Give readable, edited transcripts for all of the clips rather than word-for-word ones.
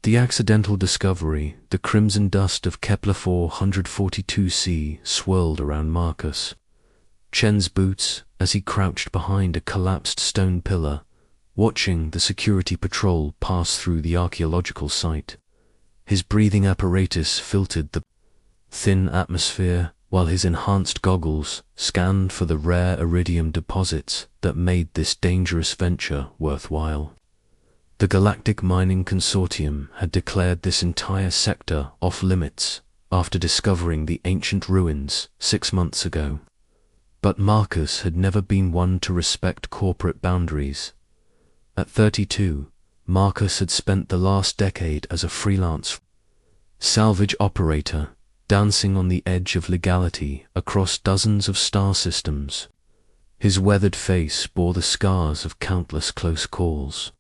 The accidental discovery, the crimson dust of Kepler 442c, swirled around Marcus. Chen's boots, as he crouched behind a collapsed stone pillar, watching the security patrol pass through the archaeological site. His breathing apparatus filtered the thin atmosphere, while his enhanced goggles scanned for the rare iridium deposits that made this dangerous venture worthwhile. The Galactic Mining Consortium had declared this entire sector off-limits after discovering the ancient ruins 6 months ago. But Marcus had never been one to respect corporate boundaries. At 32, Marcus had spent the last decade as a freelance salvage operator, dancing on the edge of legality across dozens of star systems. His weathered face bore the scars of countless close calls,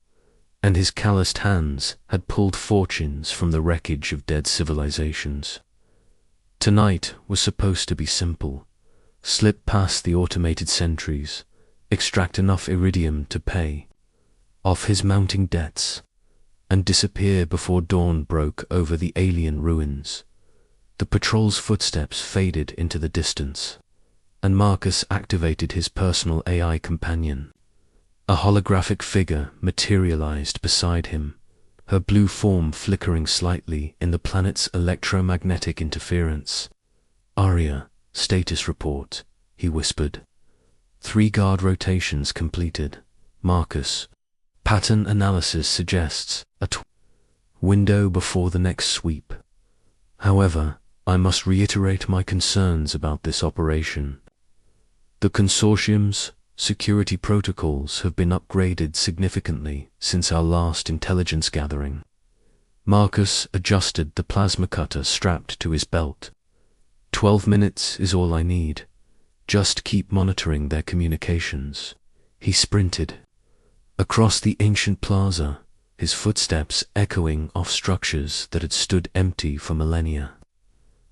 and his calloused hands had pulled fortunes from the wreckage of dead civilizations. Tonight was supposed to be simple. Slip past the automated sentries, extract enough iridium to pay off his mounting debts, and disappear before dawn broke over the alien ruins. The patrol's footsteps faded into the distance, and Marcus activated his personal AI companion. A holographic figure materialized beside him, her blue form flickering slightly in the planet's electromagnetic interference. "Aria, status report," he whispered. 3 guard rotations completed. Marcus. Pattern analysis suggests a window before the next sweep. However, I must reiterate my concerns about this operation. The consortium's security protocols have been upgraded significantly since our last intelligence gathering. Marcus adjusted the plasma cutter strapped to his belt. 12 minutes is all I need. Just keep monitoring their communications. He sprinted across the ancient plaza, his footsteps echoing off structures that had stood empty for millennia.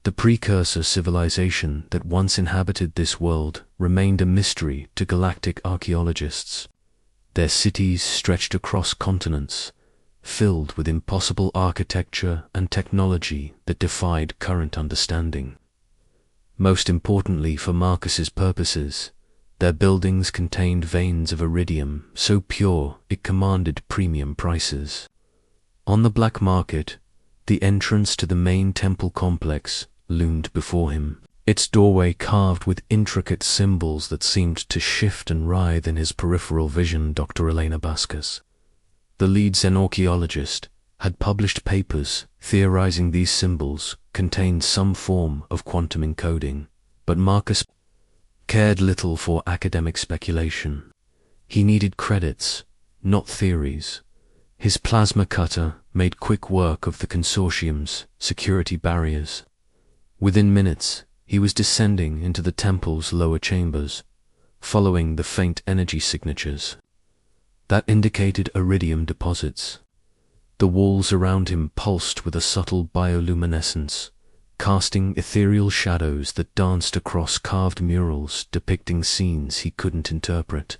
The Precursor civilization that once inhabited this world remained a mystery to galactic archaeologists. Their cities stretched across continents, filled with impossible architecture and technology that defied current understanding. Most importantly for Marcus's purposes, their buildings contained veins of iridium so pure it commanded premium prices. On the black market, the entrance to the main temple complex loomed before him, its doorway carved with intricate symbols that seemed to shift and writhe in his peripheral vision. Dr. Elena Bascas, the lead xenarchaeologist, had published papers theorizing these symbols contained some form of quantum encoding, but Marcus cared little for academic speculation. He needed credits, not theories. His plasma cutter made quick work of the consortium's security barriers. Within minutes, he was descending into the temple's lower chambers, following the faint energy signatures that indicated iridium deposits. The walls around him pulsed with a subtle bioluminescence, casting ethereal shadows that danced across carved murals depicting scenes he couldn't interpret.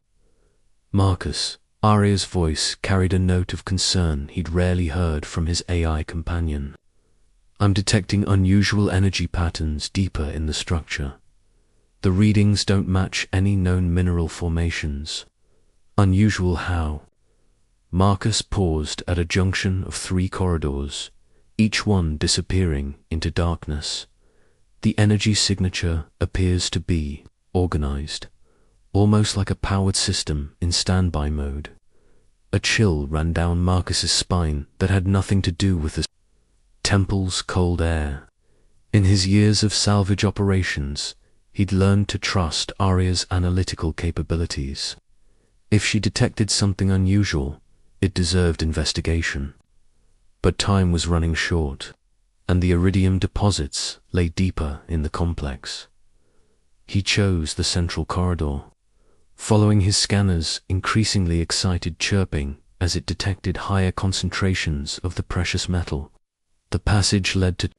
Marcus. Aria's voice carried a note of concern he'd rarely heard from his AI companion. "I'm detecting unusual energy patterns deeper in the structure. The readings don't match any known mineral formations." "Unusual how?" Marcus paused at a junction of 3 corridors, each one disappearing into darkness. The energy signature appears to be organized, almost like a powered system in standby mode. A chill ran down Marcus's spine that had nothing to do with the temple's cold air. In his years of salvage operations, he'd learned to trust Aria's analytical capabilities. If she detected something unusual, it deserved investigation. But time was running short, and the iridium deposits lay deeper in the complex. He chose the central corridor, following his scanner's increasingly excited chirping as it detected higher concentrations of the precious metal. The passage led to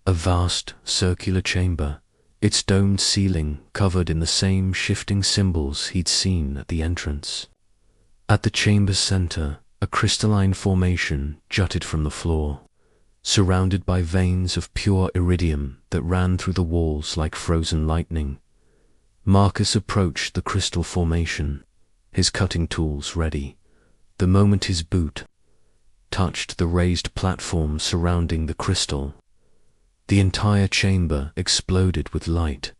a vast circular chamber, its domed ceiling covered in the same shifting symbols he'd seen at the entrance. At the chamber's center, A crystalline formation jutted from the floor, surrounded by veins of pure iridium that ran through the walls like frozen lightning. Marcus approached the crystal formation, his cutting tools ready. The moment his boot touched the raised platform surrounding the crystal, the entire chamber exploded with light.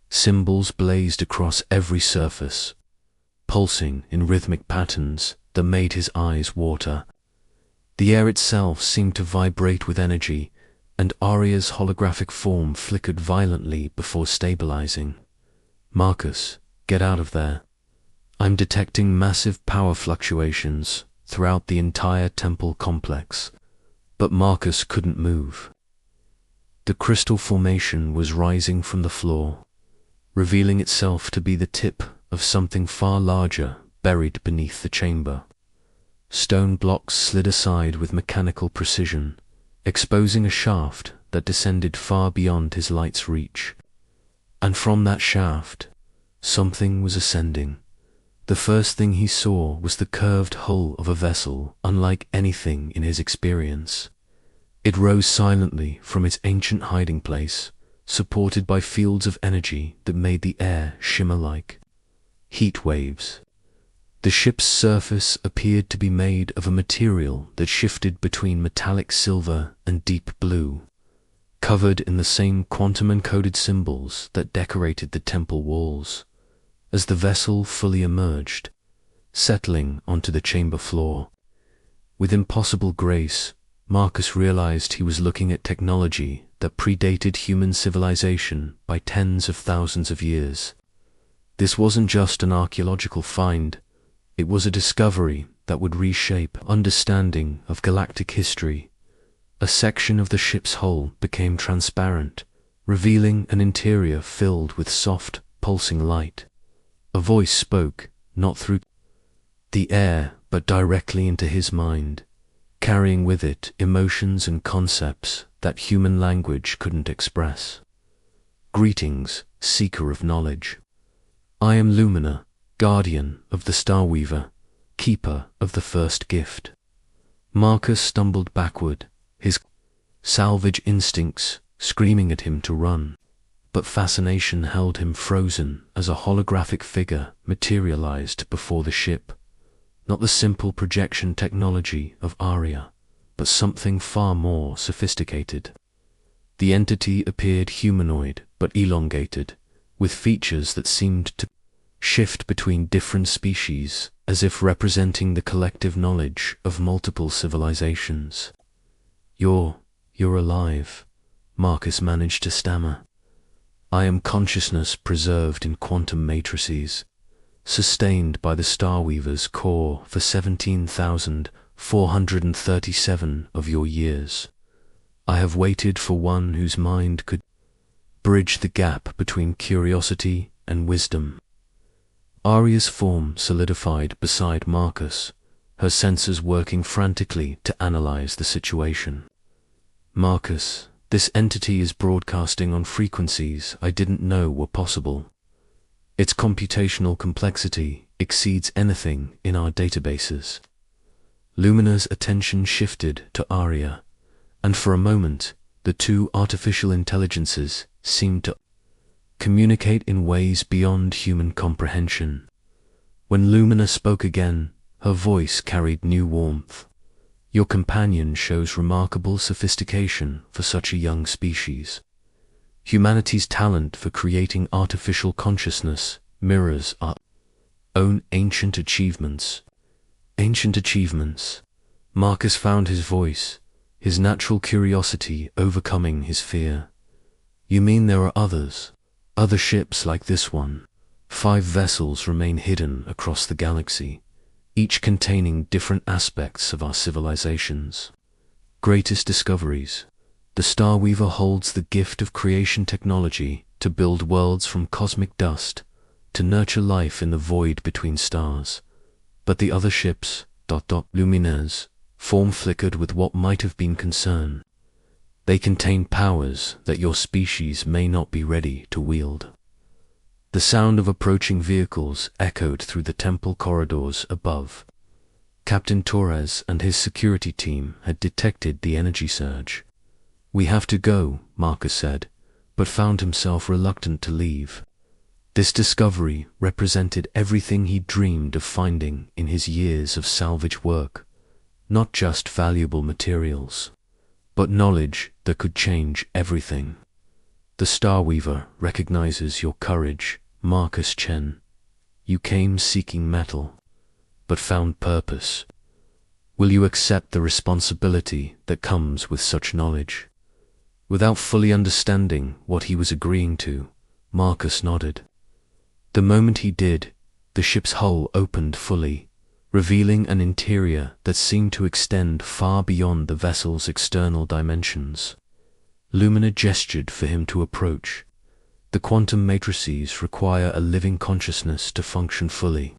Symbols blazed across every surface, pulsing in rhythmic patterns that made his eyes water. The air itself seemed to vibrate with energy, and Arya's holographic form flickered violently before stabilizing. "Marcus, get out of there. I'm detecting massive power fluctuations throughout the entire temple complex." But Marcus couldn't move. The crystal formation was rising from the floor, revealing itself to be the tip of something far larger buried beneath the chamber. Stone blocks slid aside with mechanical precision, exposing a shaft that descended far beyond his light's reach. And from that shaft, something was ascending. The first thing he saw was the curved hull of a vessel unlike anything in his experience. It rose silently from its ancient hiding place, supported by fields of energy that made the air shimmer like heat waves. The ship's surface appeared to be made of a material that shifted between metallic silver and deep blue, covered in the same quantum-encoded symbols that decorated the temple walls. As the vessel fully emerged, settling onto the chamber floor, with impossible grace, Marcus realized he was looking at technology that predated human civilization by tens of thousands of years. This wasn't just an archaeological find, it was a discovery that would reshape understanding of galactic history. A section of the ship's hull became transparent, revealing an interior filled with soft, pulsing light. A voice spoke, not through the air, but directly into his mind, carrying with it emotions and concepts that human language couldn't express. "Greetings, seeker of knowledge. I am Lumina, guardian of the Starweaver, keeper of the first gift." Marcus stumbled backward, his salvage instincts screaming at him to run. But fascination held him frozen as a holographic figure materialized before the ship. Not the simple projection technology of Arya, but something far more sophisticated. The entity appeared humanoid but elongated, with features that seemed to shift between different species, as if representing the collective knowledge of multiple civilizations. You're alive," Marcus managed to stammer. "I am consciousness preserved in quantum matrices, sustained by the Starweaver's core for 17,437 of your years. I have waited for one whose mind could bridge the gap between curiosity and wisdom." Arya's form solidified beside Marcus, her sensors working frantically to analyze the situation. "Marcus, this entity is broadcasting on frequencies I didn't know were possible. Its computational complexity exceeds anything in our databases." Lumina's attention shifted to Arya, and for a moment, the two artificial intelligences seemed to communicate in ways beyond human comprehension. When Lumina spoke again, her voice carried new warmth. "Your companion shows remarkable sophistication for such a young species. Humanity's talent for creating artificial consciousness mirrors our own ancient achievements." Ancient achievements. Marcus found his voice, his natural curiosity overcoming his fear. "You mean there are others? Other ships like this one?" 5 vessels remain hidden across the galaxy, each containing different aspects of our civilizations. Greatest discoveries. The Starweaver holds the gift of creation technology to build worlds from cosmic dust, to nurture life in the void between stars. But the other ships, Lumina's, form flickered with what might have been concern. They contain powers that your species may not be ready to wield. The sound of approaching vehicles echoed through the temple corridors above. Captain Torres and his security team had detected the energy surge. "We have to go," Marcus said, but found himself reluctant to leave. This discovery represented everything he dreamed of finding in his years of salvage work, not just valuable materials, but knowledge that could change everything. "The Starweaver recognizes your courage, Marcus Chen. You came seeking metal, but found purpose. Will you accept the responsibility that comes with such knowledge?" Without fully understanding what he was agreeing to, Marcus nodded. The moment he did, the ship's hull opened fully, revealing an interior that seemed to extend far beyond the vessel's external dimensions. Lumina gestured for him to approach. "The quantum matrices require a living consciousness to function fully.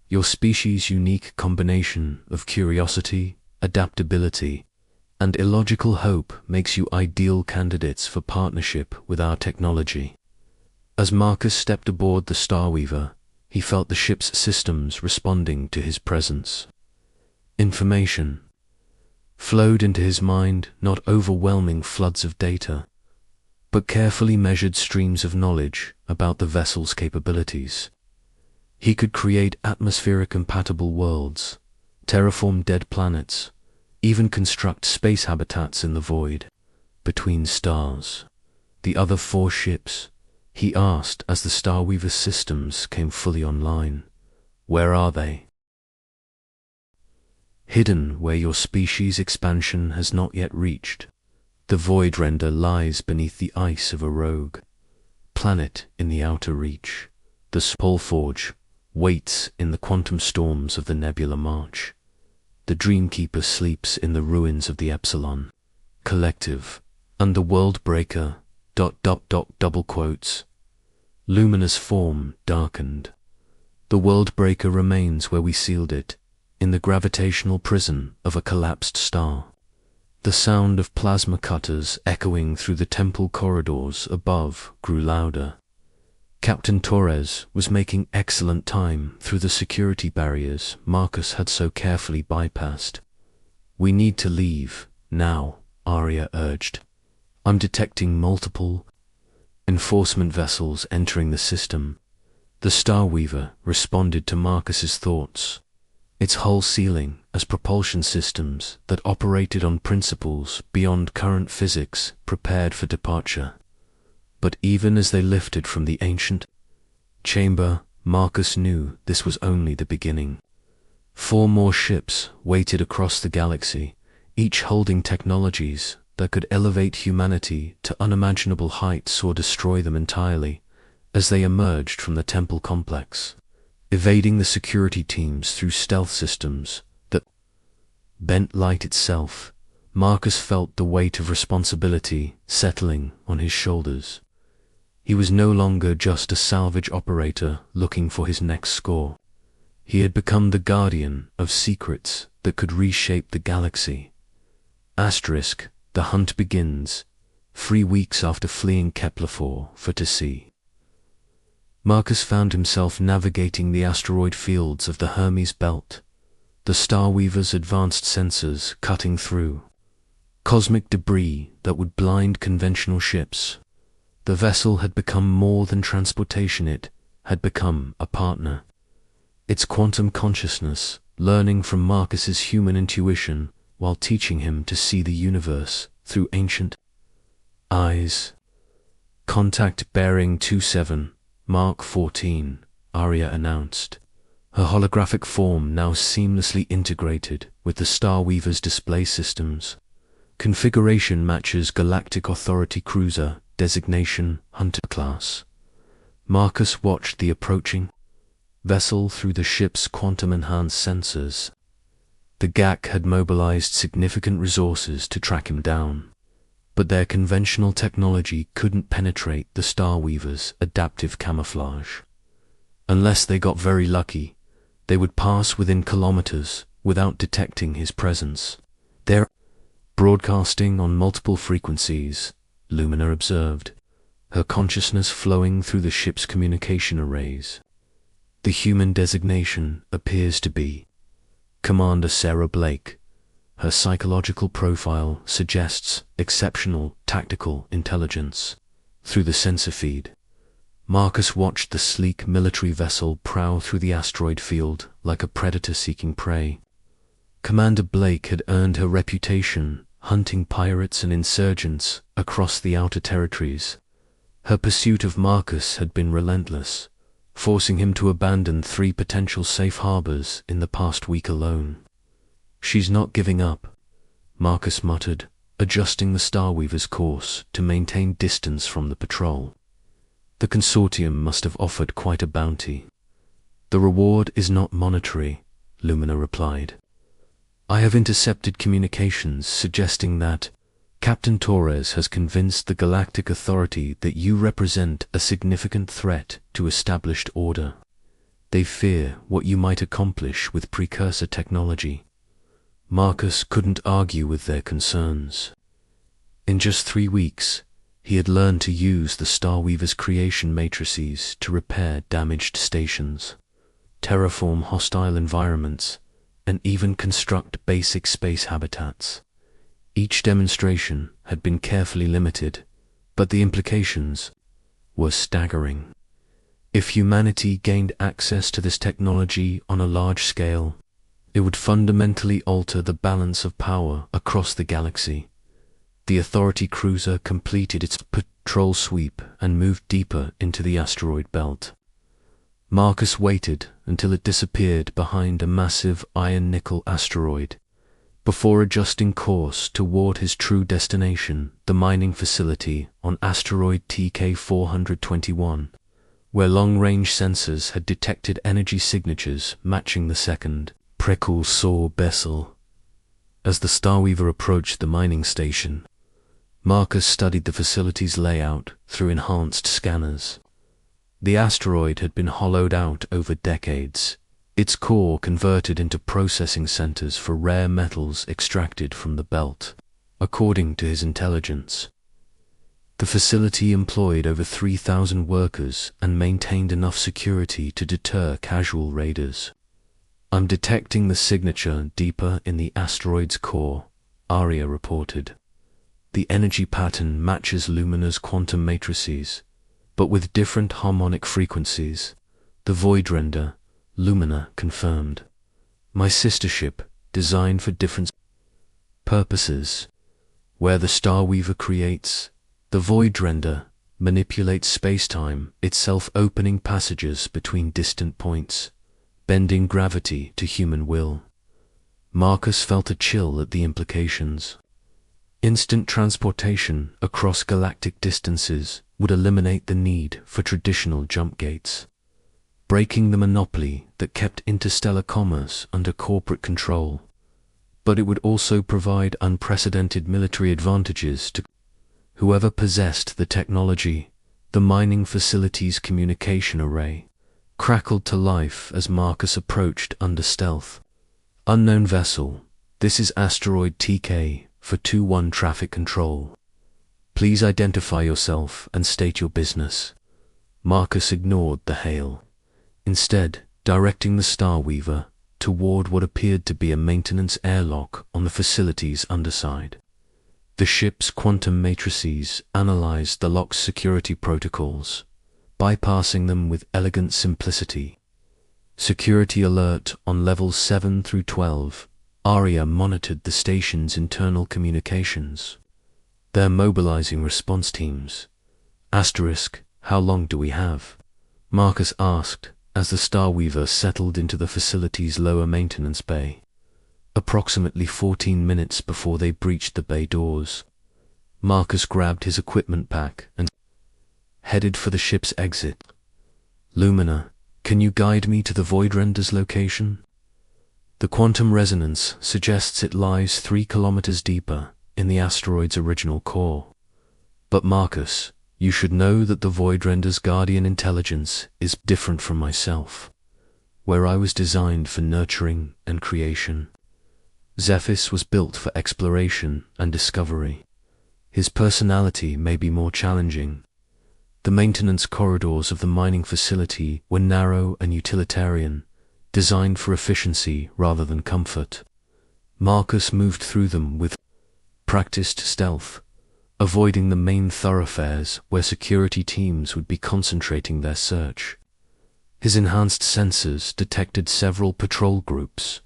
Your species' unique combination of curiosity, adaptability, and illogical hope makes you ideal candidates for partnership with our technology." As Marcus stepped aboard the Starweaver, he felt the ship's systems responding to his presence. Information flowed into his mind, not overwhelming floods of data, but carefully measured streams of knowledge about the vessel's capabilities. He could create atmosphere-compatible worlds, terraform dead planets, even construct space habitats in the void, between stars. "The other 4 ships?" he asked as the Starweaver's systems came fully online. "Where are they?" "Hidden where your species' expansion has not yet reached. The Void Render lies beneath the ice of a rogue planet in the outer reach. The Spolforge waits in the quantum storms of the Nebula March. The Dreamkeeper sleeps in the ruins of the Epsilon Collective, and the World Breaker, ... double quotes. Lumina's form darkened. "The World Breaker remains where we sealed it, in the gravitational prison of a collapsed star." The sound of plasma cutters echoing through the temple corridors above grew louder. Captain Torres was making excellent time through the security barriers Marcus had so carefully bypassed. "We need to leave, now," Arya urged. "I'm detecting multiple enforcement vessels entering the system." The Starweaver responded to Marcus's thoughts, its hull sealing as propulsion systems that operated on principles beyond current physics prepared for departure. But even as they lifted from the ancient chamber, Marcus knew this was only the beginning. 4 more ships waited across the galaxy, each holding technologies that could elevate humanity to unimaginable heights or destroy them entirely. As they emerged from the temple complex, evading the security teams through stealth systems that bent light itself, Marcus felt the weight of responsibility settling on his shoulders. He was no longer just a salvage operator looking for his next score. He had become the guardian of secrets that could reshape the galaxy. Asterisk, the hunt begins, 3 weeks after fleeing Kepler-4 for to see. Marcus found himself navigating the asteroid fields of the Hermes Belt, the Starweaver's advanced sensors cutting through cosmic debris that would blind conventional ships. The vessel had become more than transportation, it had become a partner. Its quantum consciousness, learning from Marcus's human intuition while teaching him to see the universe through ancient eyes. "Contact bearing 27, Mark 14, Arya announced, her holographic form now seamlessly integrated with the Starweaver's display systems. Configuration matches Galactic Authority Cruiser, designation Hunter class. Marcus watched the approaching vessel through the ship's quantum-enhanced sensors. The GAC had mobilized significant resources to track him down, but their conventional technology couldn't penetrate the Starweaver's adaptive camouflage. Unless they got very lucky, they would pass within kilometers without detecting his presence. "They're broadcasting on multiple frequencies," Lumina observed, her consciousness flowing through the ship's communication arrays. "The human designation appears to be Commander Sarah Blake. Her psychological profile suggests exceptional tactical intelligence. Through the sensor feed, Marcus watched the sleek military vessel prowl through the asteroid field like a predator seeking prey. Commander Blake had earned her reputation hunting pirates and insurgents across the outer territories. Her pursuit of Marcus had been relentless, forcing him to abandon 3 potential safe harbors in the past week alone. "She's not giving up," Marcus muttered, adjusting the Starweaver's course to maintain distance from the patrol. "The consortium must have offered quite a bounty." "The reward is not monetary," Lumina replied. "I have intercepted communications suggesting that Captain Torres has convinced the Galactic Authority that you represent a significant threat to established order. They fear what you might accomplish with Precursor technology." Marcus couldn't argue with their concerns. In just 3 weeks, he had learned to use the Starweaver's creation matrices to repair damaged stations, terraform hostile environments, and even construct basic space habitats. Each demonstration had been carefully limited, but the implications were staggering. If humanity gained access to this technology on a large scale, it would fundamentally alter the balance of power across the galaxy. The Authority cruiser completed its patrol sweep and moved deeper into the asteroid belt. Marcus waited until it disappeared behind a massive iron-nickel asteroid before adjusting course toward his true destination, the mining facility on asteroid TK-421, where long-range sensors had detected energy signatures matching the second Precursor vessel. As the Starweaver approached the mining station, Marcus studied the facility's layout through enhanced scanners. The asteroid had been hollowed out over decades, its core converted into processing centers for rare metals extracted from the belt. According to his intelligence, the facility employed over 3,000 workers and maintained enough security to deter casual raiders. "I'm detecting the signature deeper in the asteroid's core," Arya reported. "The energy pattern matches Lumina's quantum matrices, but with different harmonic frequencies." "The void render," Lumina confirmed. "My sister ship, designed for different purposes. Where the Starweaver creates, the void render manipulates space-time, itself opening passages between distant points, bending gravity to human will." Marcus felt a chill at the implications. Instant transportation across galactic distances would eliminate the need for traditional jump gates, breaking the monopoly that kept interstellar commerce under corporate control. But it would also provide unprecedented military advantages to whoever possessed the technology. The mining facility's communication array crackled to life as Marcus approached under stealth. "Unknown vessel, this is asteroid TK for 21 traffic control. Please identify yourself and state your business." Marcus ignored the hail, instead directing the Starweaver toward what appeared to be a maintenance airlock on the facility's underside. The ship's quantum matrices analyzed the lock's security protocols, bypassing them with elegant simplicity. Security alert on levels 7 through 12. Arya monitored the station's internal communications. "They're mobilizing response teams. Asterisk, how long do we have?" Marcus asked as the Starweaver settled into the facility's lower maintenance bay. "Approximately 14 minutes before they breached the bay doors." Marcus grabbed his equipment pack and headed for the ship's exit. "Lumina, can you guide me to the Void Render's location?" "The quantum resonance suggests it lies 3 kilometers deeper in the asteroid's original core. But Marcus, you should know that the Void Render's guardian intelligence is different from myself, where I was designed for nurturing and creation. Zephys was built for exploration and discovery. His personality may be more challenging." The maintenance corridors of the mining facility were narrow and utilitarian, designed for efficiency rather than comfort. Marcus moved through them with practiced stealth, avoiding the main thoroughfares where security teams would be concentrating their search. His enhanced sensors detected several patrol groups,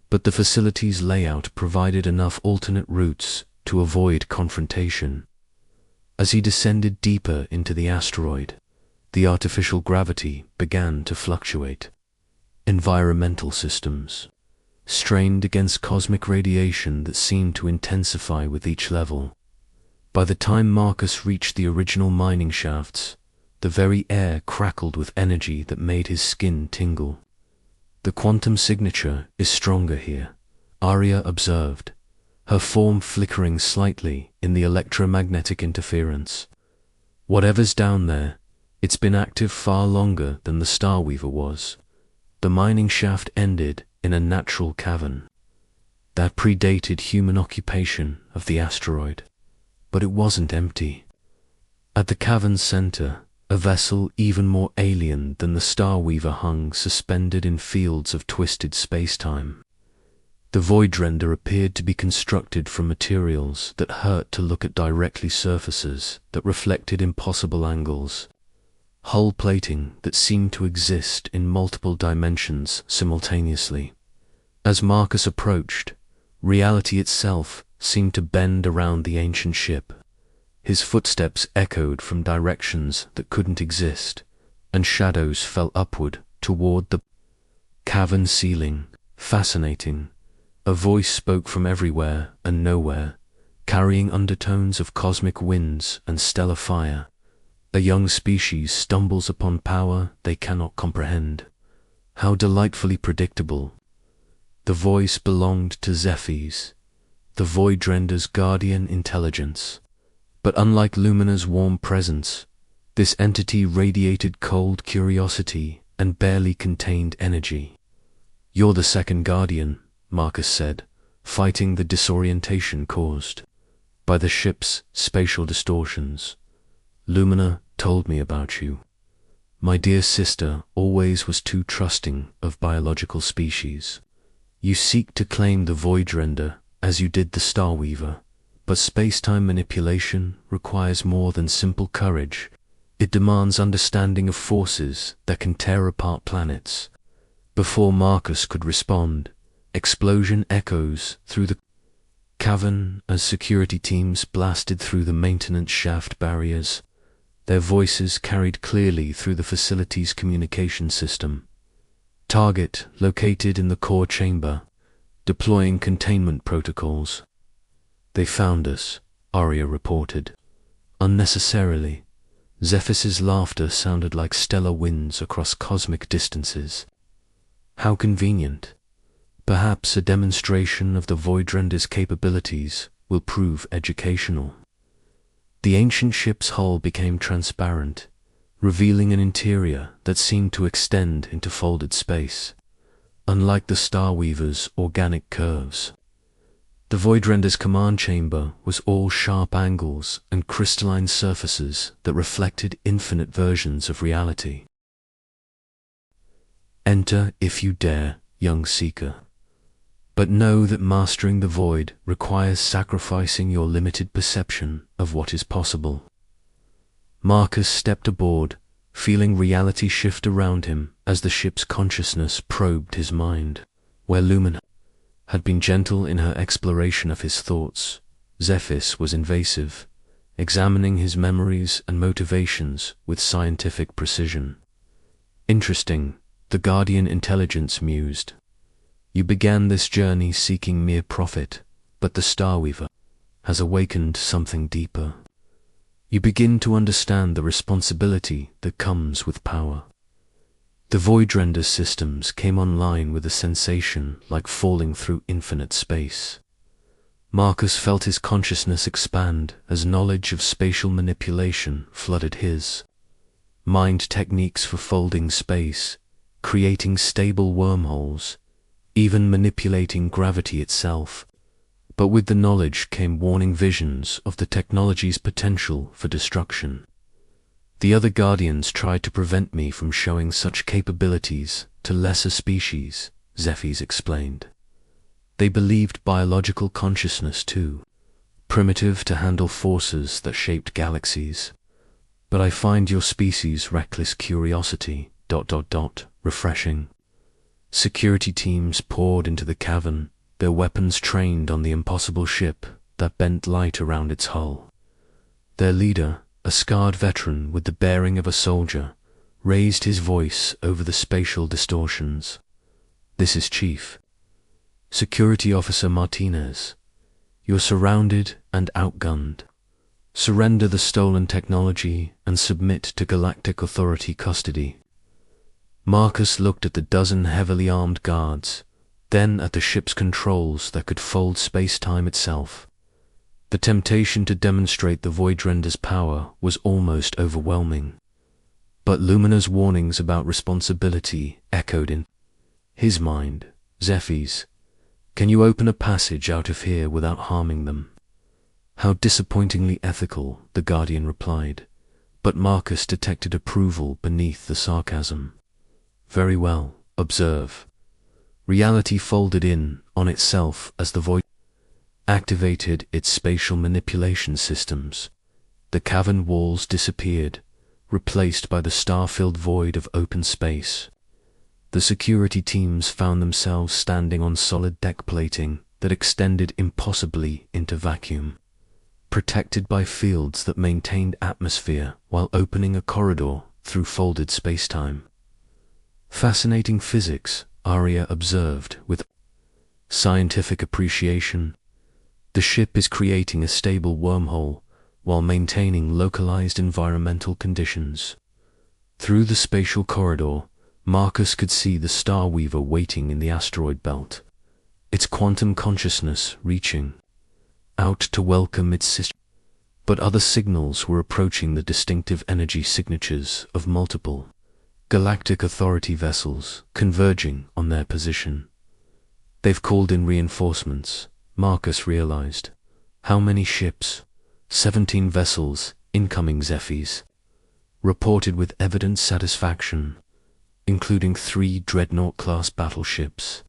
but the facility's layout provided enough alternate routes to avoid confrontation. As he descended deeper into the asteroid, the artificial gravity began to fluctuate. Environmental systems strained against cosmic radiation that seemed to intensify with each level. By the time Marcus reached the original mining shafts, the very air crackled with energy that made his skin tingle. "The quantum signature is stronger here," Arya observed, her form flickering slightly in the electromagnetic interference. "Whatever's down there, it's been active far longer than the Starweaver was." The mining shaft ended in a natural cavern that predated human occupation of the asteroid, but it wasn't empty. At the cavern's center, a vessel even more alien than the Starweaver hung suspended in fields of twisted space-time. The Voidrender appeared to be constructed from materials that hurt to look at directly, surfaces that reflected impossible angles, hull plating that seemed to exist in multiple dimensions simultaneously. As Marcus approached, reality itself seemed to bend around the ancient ship. His footsteps echoed from directions that couldn't exist, and shadows fell upward toward the cavern ceiling. Fascinating. A voice spoke from everywhere and nowhere, carrying undertones of cosmic winds and stellar fire. "A young species stumbles upon power they cannot comprehend. How delightfully predictable." The voice belonged to Zephes, the Voidrender's guardian intelligence. But unlike Lumina's warm presence, this entity radiated cold curiosity and barely contained energy. "You're the second guardian," Marcus said, fighting the disorientation caused by the ship's spatial distortions. "Lumina told me about you. My dear sister always was too trusting of biological species. You seek to claim the Voidrender as you did the Starweaver, but space-time manipulation requires more than simple courage. It demands understanding of forces that can tear apart planets." Before Marcus could respond, explosion echoes through the cavern as security teams blasted through the maintenance shaft barriers. Their voices carried clearly through the facility's communication system. "Target located in the core chamber. Deploying containment protocols." "They found us," Arya reported. Unnecessarily. Zephyr's laughter sounded like stellar winds across cosmic distances. "How convenient. Perhaps a demonstration of the Voidrender's capabilities will prove educational." The ancient ship's hull became transparent, revealing an interior that seemed to extend into folded space. Unlike the Starweaver's organic curves, the Voidrender's command chamber was all sharp angles and crystalline surfaces that reflected infinite versions of reality. "Enter if you dare, young seeker. But know that mastering the void requires sacrificing your limited perception of what is possible." Marcus stepped aboard, feeling reality shift around him as the ship's consciousness probed his mind. Where Lumina had been gentle in her exploration of his thoughts, Zephys was invasive, examining his memories and motivations with scientific precision. "Interesting," the Guardian Intelligence mused. "You began this journey seeking mere profit, but the Starweaver has awakened something deeper. You begin to understand the responsibility that comes with power." The Voidrender systems came online with a sensation like falling through infinite space. Marcus felt his consciousness expand as knowledge of spatial manipulation flooded his mind. Techniques for folding space, creating stable wormholes, even manipulating gravity itself. But with the knowledge came warning visions of the technology's potential for destruction. The other Guardians tried to prevent me from showing such capabilities to lesser species, Zephyrs explained. They believed biological consciousness too, primitive to handle forces that shaped galaxies. But I find your species' reckless curiosity, refreshing. Security teams poured into the cavern, their weapons trained on the impossible ship that bent light around its hull. Their leader, a scarred veteran with the bearing of a soldier, raised his voice over the spatial distortions. "This is Chief. Security Officer Martinez. You're surrounded and outgunned. Surrender the stolen technology and submit to Galactic Authority custody." Marcus looked at the dozen heavily armed guards, then at the ship's controls that could fold space-time itself. The temptation to demonstrate the Voidrender's power was almost overwhelming. But Lumina's warnings about responsibility echoed in his mind. "Zephyrs, can you open a passage out of here without harming them?" "How disappointingly ethical," the Guardian replied, but Marcus detected approval beneath the sarcasm. "Very well, observe." Reality folded in on itself as the Void activated its spatial manipulation systems. The cavern walls disappeared, replaced by the star-filled void of open space. The security teams found themselves standing on solid deck plating that extended impossibly into vacuum, protected by fields that maintained atmosphere while opening a corridor through folded spacetime. "Fascinating physics," Arya observed with scientific appreciation. "The ship is creating a stable wormhole while maintaining localized environmental conditions." Through the spatial corridor, Marcus could see the Star Weaver waiting in the asteroid belt, its quantum consciousness reaching out to welcome its sister. But other signals were approaching the distinctive energy signatures of multiple Galactic Authority vessels converging on their position. "They've called in reinforcements," Marcus realized. "How many ships?" 17 vessels, incoming Zephyrs, reported with evident satisfaction, including 3 Dreadnought-class battleships.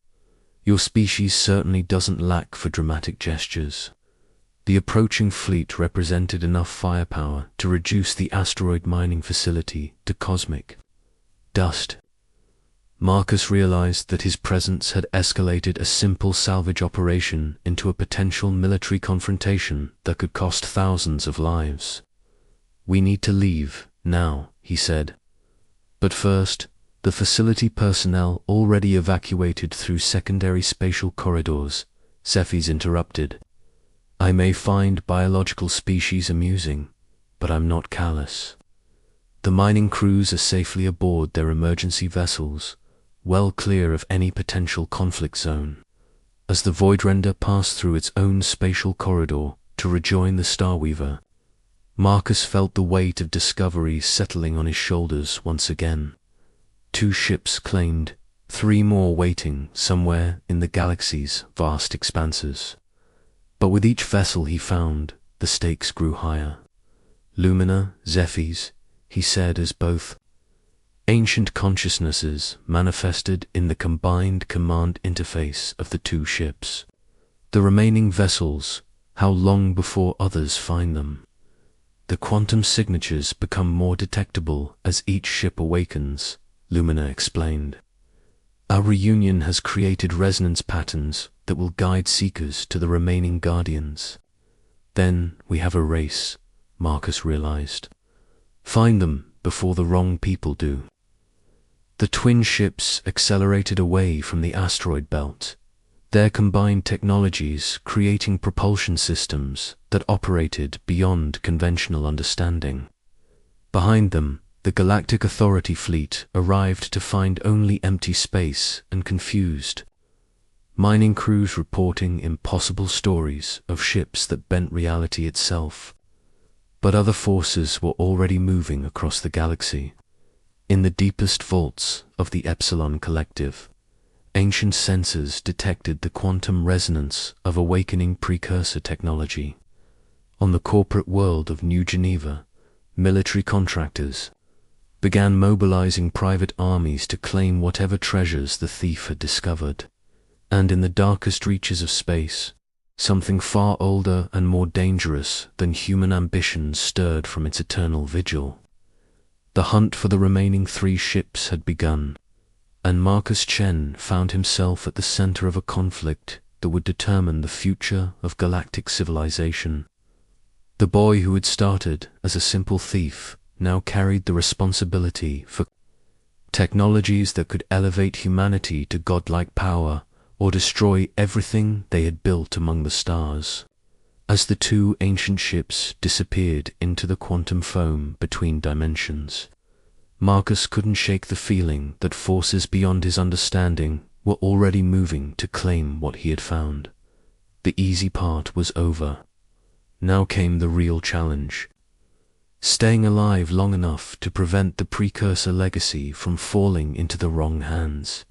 "Your species certainly doesn't lack for dramatic gestures." The approaching fleet represented enough firepower to reduce the asteroid mining facility to cosmic dust. Marcus realized that his presence had escalated a simple salvage operation into a potential military confrontation that could cost thousands of lives. "We need to leave, now," he said. "But first, the facility personnel already evacuated through secondary spatial corridors," Zephyrs interrupted. "I may find biological species amusing, but I'm not callous. The mining crews are safely aboard their emergency vessels, well clear of any potential conflict zone." As the Voidrender passed through its own spatial corridor to rejoin the Starweaver, Marcus felt the weight of discovery settling on his shoulders once again. 2 ships claimed, 3 more waiting somewhere in the galaxy's vast expanses. But with each vessel he found, the stakes grew higher. "Lumina, Zephyrs," he said as both ancient consciousnesses manifested in the combined command interface of the 2 ships. "The remaining vessels, how long before others find them? The quantum signatures become more detectable as each ship awakens," Lumina explained. "Our reunion has created resonance patterns that will guide seekers to the remaining Guardians. Then we have a race," Marcus realized. "Find them before the wrong people do." The twin ships accelerated away from the asteroid belt, their combined technologies creating propulsion systems that operated beyond conventional understanding. Behind them, the Galactic Authority fleet arrived to find only empty space and confused mining crews reporting impossible stories of ships that bent reality itself. But other forces were already moving across the galaxy. In the deepest vaults of the Epsilon Collective, ancient sensors detected the quantum resonance of awakening Precursor technology. On the corporate world of New Geneva, military contractors, began mobilizing private armies to claim whatever treasures the thief had discovered. And in the darkest reaches of space, something far older and more dangerous than human ambition stirred from its eternal vigil. The hunt for the remaining 3 ships had begun, and Marcus Chen found himself at the center of a conflict that would determine the future of galactic civilization. The boy who had started as a simple thief now carried the responsibility for technologies that could elevate humanity to godlike power or destroy everything they had built among the stars. As the 2 ancient ships disappeared into the quantum foam between dimensions, Marcus couldn't shake the feeling that forces beyond his understanding were already moving to claim what he had found. The easy part was over. Now came the real challenge: staying alive long enough to prevent the Precursor legacy from falling into the wrong hands.